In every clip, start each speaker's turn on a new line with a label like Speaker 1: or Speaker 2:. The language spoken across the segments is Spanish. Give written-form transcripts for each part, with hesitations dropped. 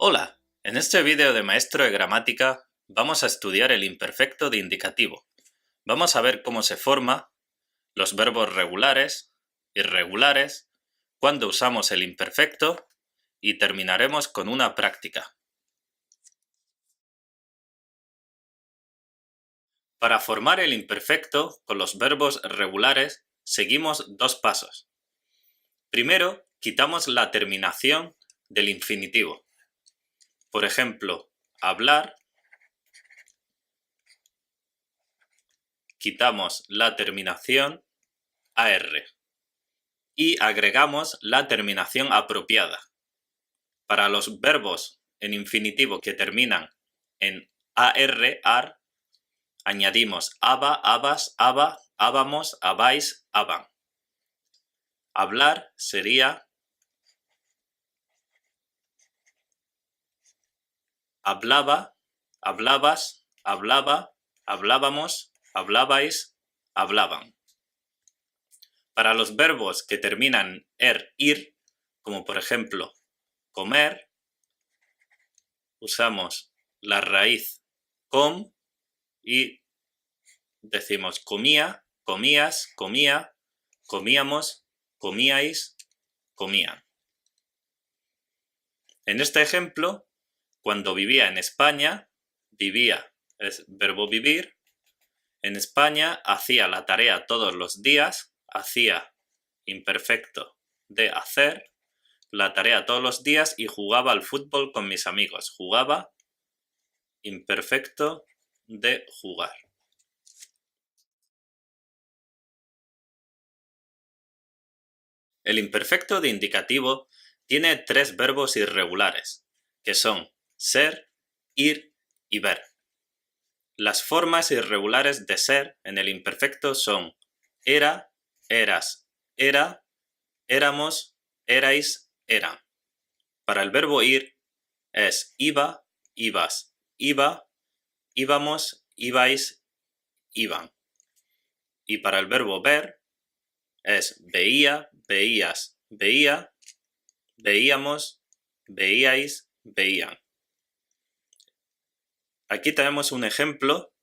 Speaker 1: Hola, en este vídeo de Maestro de Gramática vamos a estudiar el imperfecto de indicativo. Vamos a ver cómo se forma, los verbos regulares, irregulares, cuándo usamos el imperfecto y terminaremos con una práctica. Para formar el imperfecto con los verbos regulares seguimos dos pasos. Primero, quitamos la terminación del infinitivo. Por ejemplo, hablar, quitamos la terminación AR y agregamos la terminación apropiada. Para los verbos en infinitivo que terminan en AR, añadimos aba, abas, aba, ábamos, abáis, aban. Hablar sería hablaba, hablabas, hablaba, hablábamos, hablabais, hablaban. Para los verbos que terminan ir, como por ejemplo comer, usamos la raíz com y decimos comía, comías, comía, comíamos, comíais, comían. En este ejemplo, cuando vivía en España, vivía es verbo vivir. En España hacía la tarea todos los días, hacía imperfecto de hacer la tarea todos los días y jugaba al fútbol con mis amigos. Jugaba, imperfecto de jugar. El imperfecto de indicativo tiene tres verbos irregulares, que son ser, ir y ver. Las formas irregulares de ser en el imperfecto son era, eras, era, éramos, erais, eran. Para el verbo ir es iba, ibas, iba, íbamos, ibais, iban. Y para el verbo ver es veía, veías, veía, veíamos, veíais, veían. Aquí tenemos un ejemplo.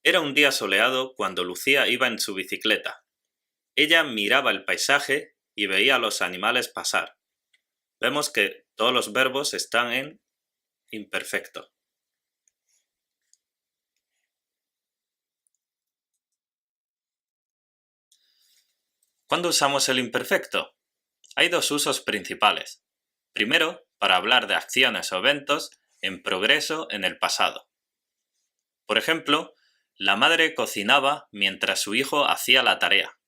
Speaker 1: Era un día soleado cuando Lucía iba en su bicicleta. Ella miraba el paisaje y veía a los animales pasar. Vemos que todos los verbos están en imperfecto. ¿Cuándo usamos el imperfecto? Hay dos usos principales. Primero, para hablar de acciones o eventos en progreso en el pasado. Por ejemplo, la madre cocinaba mientras su hijo hacía la tarea.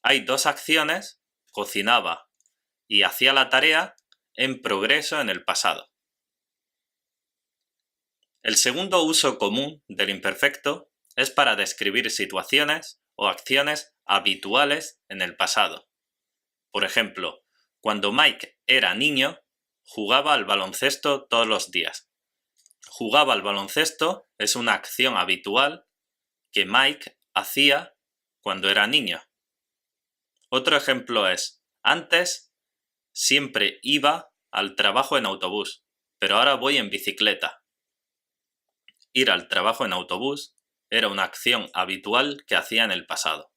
Speaker 1: Hay dos acciones, cocinaba y hacía la tarea, en progreso en el pasado. El segundo uso común del imperfecto es para describir situaciones o acciones habituales en el pasado. Por ejemplo, cuando Mike era niño, jugaba al baloncesto todos los días. Jugaba al baloncesto es una acción habitual que Mike hacía cuando era niño. Otro ejemplo es, antes siempre iba al trabajo en autobús, pero ahora voy en bicicleta. Ir al trabajo en autobús era una acción habitual que hacía en el pasado.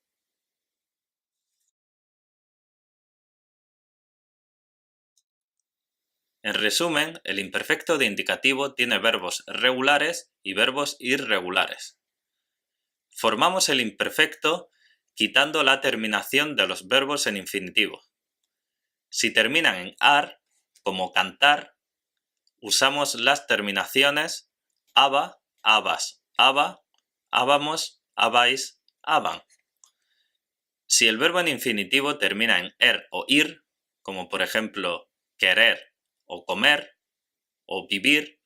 Speaker 1: En resumen, el imperfecto de indicativo tiene verbos regulares y verbos irregulares. Formamos el imperfecto quitando la terminación de los verbos en infinitivo. Si terminan en ar, como cantar, usamos las terminaciones aba, abas, aba, ábamos, abáis, aban. Si el verbo en infinitivo termina en er o ir, como por ejemplo querer o comer o vivir,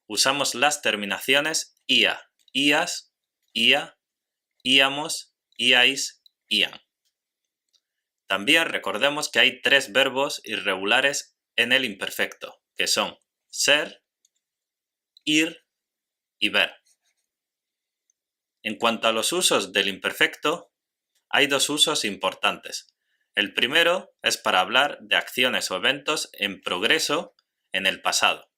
Speaker 1: usamos las terminaciones ia, ias, ia, íamos, iais, ian. También recordemos que hay tres verbos irregulares en el imperfecto, que son ser, ir y ver. En cuanto a los usos del imperfecto, hay dos usos importantes. El primero es para hablar de acciones o eventos en progreso en el pasado.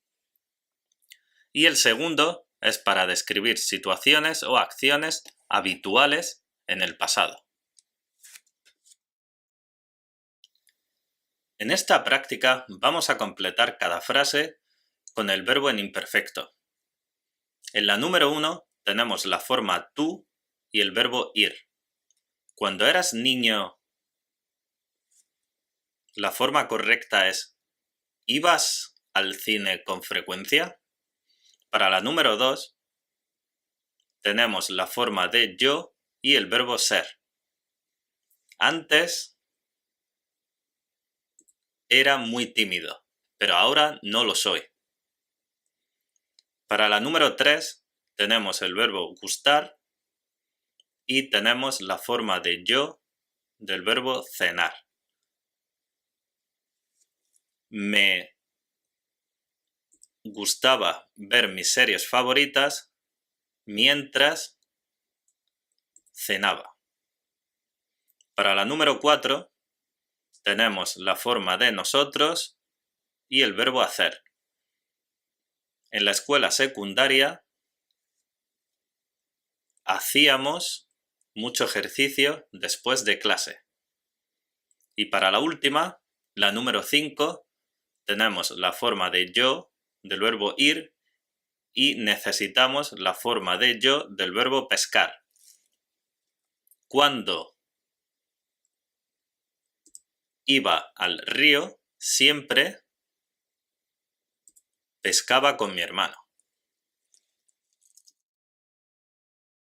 Speaker 1: Y el segundo es para describir situaciones o acciones habituales en el pasado. En esta práctica vamos a completar cada frase con el verbo en imperfecto. En la número 1 tenemos la forma tú y el verbo ir. Cuando eras niño, la forma correcta es ¿ibas al cine con frecuencia? Para la número 2 tenemos la forma de yo y el verbo ser. Antes era muy tímido, pero ahora no lo soy. Para la número 3 tenemos el verbo gustar y tenemos la forma de yo del verbo cenar. Me gustaba ver mis series favoritas mientras cenaba. Para la número 4 tenemos la forma de nosotros y el verbo hacer. En la escuela secundaria hacíamos mucho ejercicio después de clase. Y para la última, la número 5, tenemos la forma de yo del verbo ir y necesitamos la forma de yo del verbo pescar. Cuando iba al río, siempre pescaba con mi hermano.